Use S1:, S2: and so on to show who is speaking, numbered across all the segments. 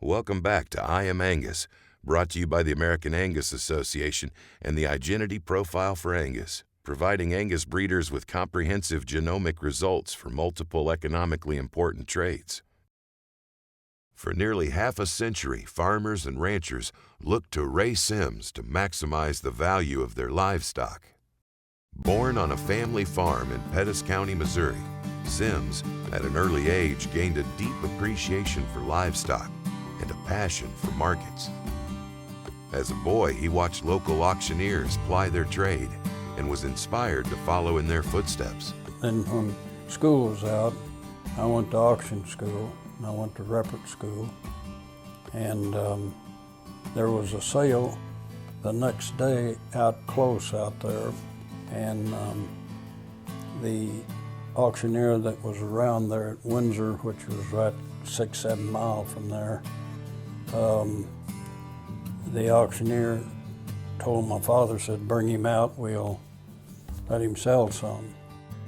S1: Welcome back to I Am Angus, brought to you by the American Angus Association and the iGenity Profile for Angus, providing Angus breeders with comprehensive genomic results for multiple economically important traits. For nearly half a century, farmers and ranchers looked to Ray Sims to maximize the value of their livestock. Born on a family farm in Pettis County, Missouri, Sims, at an early age, gained a deep appreciation for livestock and a passion for markets. As a boy, he watched local auctioneers ply their trade and was inspired to follow in their footsteps.
S2: Then when school was out, I went to auction school, and I went to Reppert School, and there was a sale the next day out close out there, and the auctioneer that was around there at Windsor, which was right 6-7 miles from there, the auctioneer told my father, said, bring him out, we'll let him sell some.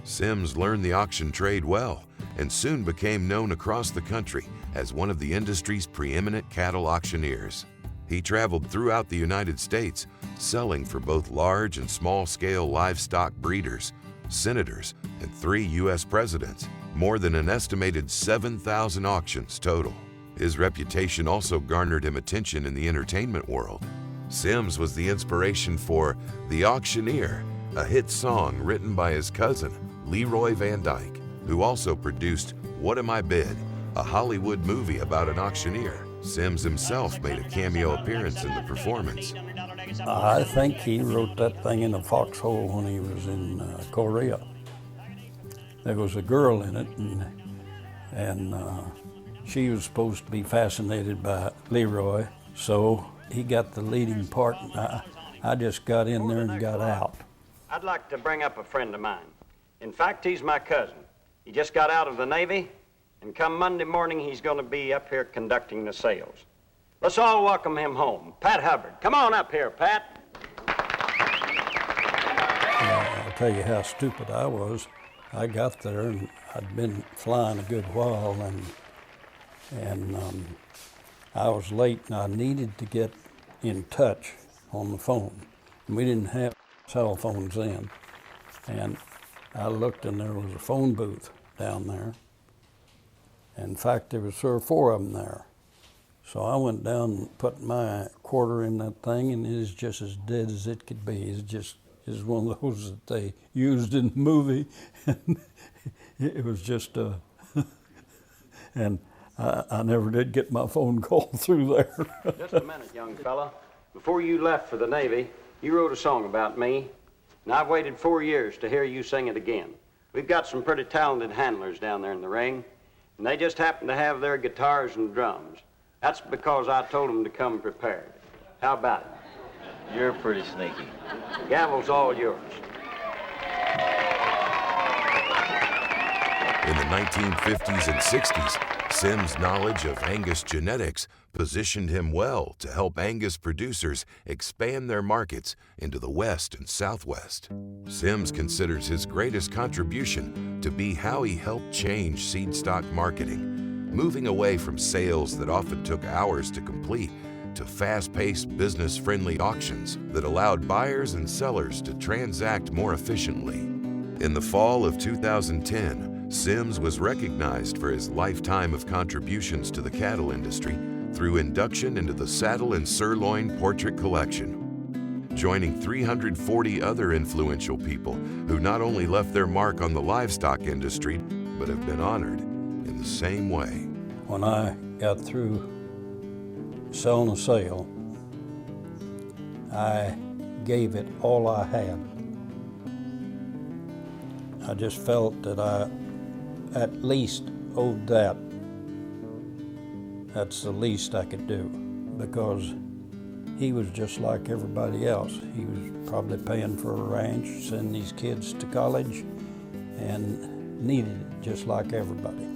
S1: Sims learned the auction trade well and soon became known across the country as one of the industry's preeminent cattle auctioneers. He traveled throughout the United States, selling for both large and small-scale livestock breeders, senators, and 3 U.S. presidents, more than an estimated 7,000 auctions total. His reputation also garnered him attention in the entertainment world. Sims was the inspiration for The Auctioneer, a hit song written by his cousin, LeRoy Van Dyke, who also produced What Am I Bid, a Hollywood movie about an auctioneer. Sims himself made a cameo appearance in the performance.
S2: I think he wrote that thing in a foxhole when he was in Korea. There was a girl in it, and she was supposed to be fascinated by LeRoy, so he got the leading part, and I just got in there and got out.
S3: I'd like to bring up a friend of mine. In fact, he's my cousin. He just got out of the Navy, and come Monday morning, he's going to be up here conducting the sales. Let's all welcome him home. Pat Hubbard. Come on up here, Pat.
S2: I'll tell you how stupid I was. I got there, and I'd been flying a good while, and I was late, and I needed to get in touch on the phone. And we didn't have cell phones then. And I looked, and there was a phone booth down there. In fact, there was 3 or 4 of them there. So I went down and put my quarter in that thing, and it was just as dead as it could be. It's one of those that they used in the movie. And it was just, and I never did get my phone call through there.
S3: Just a minute, young fella. Before you left for the Navy, you wrote a song about me, and I've waited 4 years to hear you sing it again. We've got some pretty talented handlers down there in the ring, and they just happen to have their guitars and drums. That's because I told them to come prepared. How about it?
S4: You're pretty sneaky.
S3: The gavel's all yours.
S1: In the 1950s and 60s, Sims' knowledge of Angus genetics positioned him well to help Angus producers expand their markets into the West and Southwest. Sims considers his greatest contribution to be how he helped change seed stock marketing, moving away from sales that often took hours to complete to fast-paced, business-friendly auctions that allowed buyers and sellers to transact more efficiently. In the fall of 2010, Sims was recognized for his lifetime of contributions to the cattle industry through induction into the Saddle and Sirloin Portrait Collection, joining 340 other influential people who not only left their mark on the livestock industry, but have been honored in the same way.
S2: When I got through selling a sale, I gave it all I had. I just felt that I at least owed that. That's the least I could do, because he was just like everybody else. He was probably paying for a ranch, sending these kids to college, and needed it just like everybody.